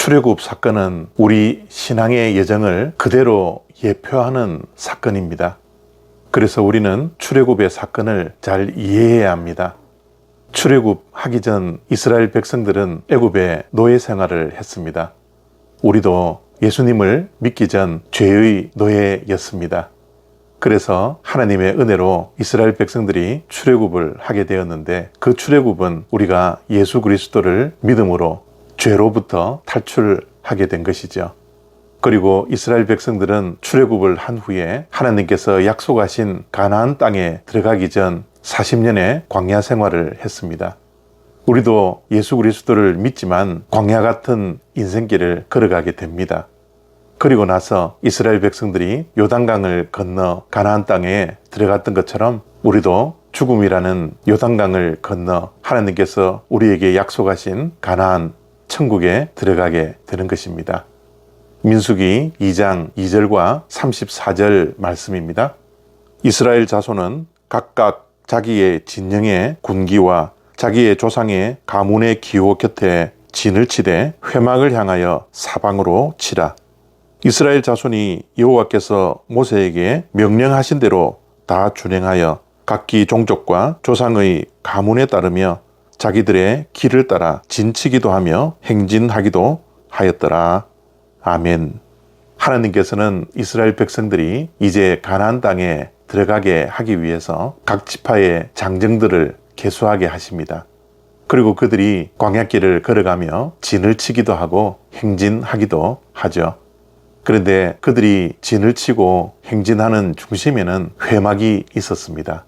출애굽 사건은 우리 신앙의 여정을 그대로 예표하는 사건입니다. 그래서 우리는 출애굽의 사건을 잘 이해해야 합니다. 출애굽하기 전 이스라엘 백성들은 애굽의 노예 생활을 했습니다. 우리도 예수님을 믿기 전 죄의 노예였습니다. 그래서 하나님의 은혜로 이스라엘 백성들이 출애굽을 하게 되었는데, 그 출애굽은 우리가 예수 그리스도를 믿음으로 죄로부터 탈출하게 된 것이죠. 그리고 이스라엘 백성들은 출애굽을 한 후에 하나님께서 약속하신 가나안 땅에 들어가기 전 40년의 광야 생활을 했습니다. 우리도 예수 그리스도를 믿지만 광야 같은 인생길을 걸어가게 됩니다. 그리고 나서 이스라엘 백성들이 요단강을 건너 가나안 땅에 들어갔던 것처럼 우리도 죽음이라는 요단강을 건너 하나님께서 우리에게 약속하신 가나안 천국에 들어가게 되는 것입니다. 민수기 2장 2절과 34절 말씀입니다. 이스라엘 자손은 각각 자기의 진영의 군기와 자기의 조상의 가문의 기호 곁에 진을 치되 회막을 향하여 사방으로 치라. 이스라엘 자손이 여호와께서 모세에게 명령하신 대로 다 준행하여 각기 종족과 조상의 가문에 따르며 자기들의 길을 따라 진치기도 하며 행진하기도 하였더라. 아멘. 하나님께서는 이스라엘 백성들이 이제 가나안 땅에 들어가게 하기 위해서 각 지파의 장정들을 계수하게 하십니다. 그리고 그들이 광야길을 걸어가며 진을 치기도 하고 행진하기도 하죠. 그런데 그들이 진을 치고 행진하는 중심에는 회막이 있었습니다.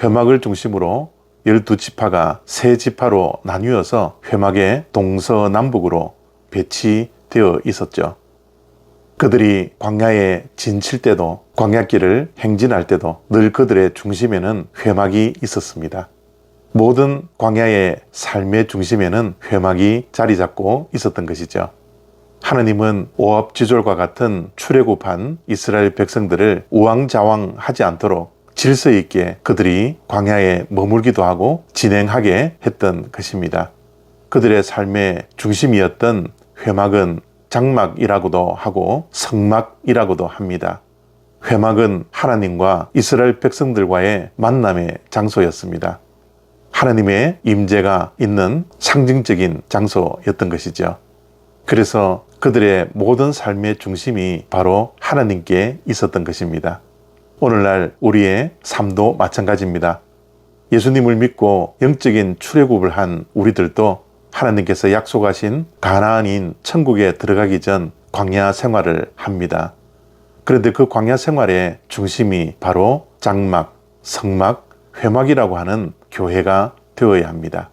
회막을 중심으로 12지파가 3지파로 나뉘어서 회막의 동서남북으로 배치되어 있었죠. 그들이 광야에 진칠 때도 광야길을 행진할 때도 늘 그들의 중심에는 회막이 있었습니다. 모든 광야의 삶의 중심에는 회막이 자리 잡고 있었던 것이죠. 하나님은 오합지졸과 같은 출애굽한 이스라엘 백성들을 우왕좌왕하지 않도록 질서 있게 그들이 광야에 머물기도 하고 진행하게 했던 것입니다. 그들의 삶의 중심이었던 회막은 장막이라고도 하고 성막이라고도 합니다. 회막은 하나님과 이스라엘 백성들과의 만남의 장소였습니다. 하나님의 임재가 있는 상징적인 장소였던 것이죠. 그래서 그들의 모든 삶의 중심이 바로 하나님께 있었던 것입니다. 오늘날 우리의 삶도 마찬가지입니다. 예수님을 믿고 영적인 출애굽을 한 우리들도 하나님께서 약속하신 가나안인 천국에 들어가기 전 광야 생활을 합니다. 그런데 그 광야 생활의 중심이 바로 장막, 성막, 회막이라고 하는 교회가 되어야 합니다.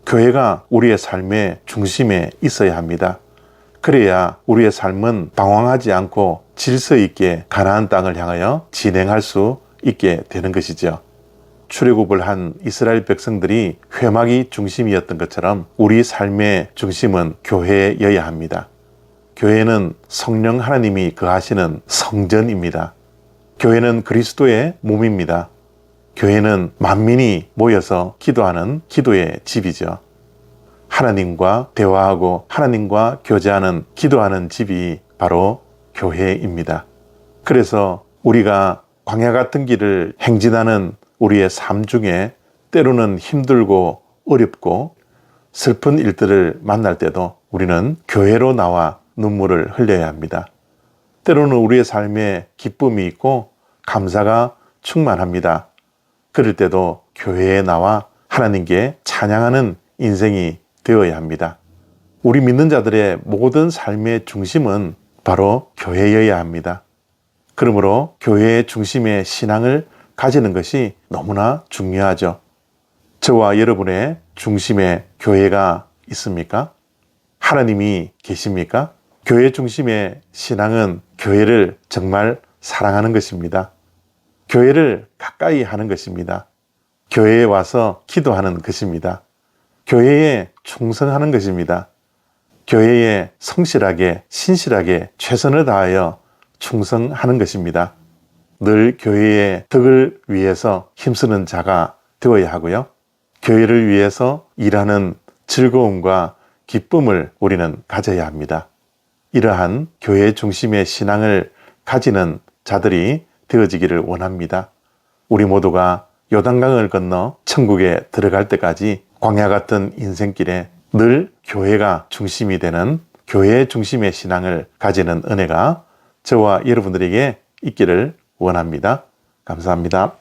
교회가 우리의 삶의 중심에 있어야 합니다. 그래야 우리의 삶은 방황하지 않고 질서 있게 가나안 땅을 향하여 진행할 수 있게 되는 것이죠. 출애굽을 한 이스라엘 백성들이 회막이 중심이었던 것처럼 우리 삶의 중심은 교회여야 합니다. 교회는 성령 하나님이 거하시는 성전입니다. 교회는 그리스도의 몸입니다. 교회는 만민이 모여서 기도하는 기도의 집이죠. 하나님과 대화하고 하나님과 교제하는 기도하는 집이 바로 교회입니다. 그래서 우리가 광야 같은 길을 행진하는 우리의 삶 중에 때로는 힘들고 어렵고 슬픈 일들을 만날 때도 우리는 교회로 나와 눈물을 흘려야 합니다. 때로는 우리의 삶에 기쁨이 있고 감사가 충만합니다. 그럴 때도 교회에 나와 하나님께 찬양하는 인생이 되어야 합니다. 우리 믿는 자들의 모든 삶의 중심은 바로 교회여야 합니다. 그러므로 교회의 중심의 신앙을 가지는 것이 너무나 중요하죠. 저와 여러분의 중심에 교회가 있습니까? 하나님이 계십니까? 교회 중심의 신앙은 교회를 정말 사랑하는 것입니다. 교회를 가까이 하는 것입니다. 교회에 와서 기도하는 것입니다. 교회에 충성하는 것입니다. 교회에 성실하게 신실하게 최선을 다하여 충성하는 것입니다. 늘 교회의 덕을 위해서 힘쓰는 자가 되어야 하고요. 교회를 위해서 일하는 즐거움과 기쁨을 우리는 가져야 합니다. 이러한 교회 중심의 신앙을 가지는 자들이 되어지기를 원합니다. 우리 모두가 요단강을 건너 천국에 들어갈 때까지 광야 같은 인생길에 늘 교회가 중심이 되는 교회 중심의 신앙을 가지는 은혜가 저와 여러분들에게 있기를 원합니다. 감사합니다.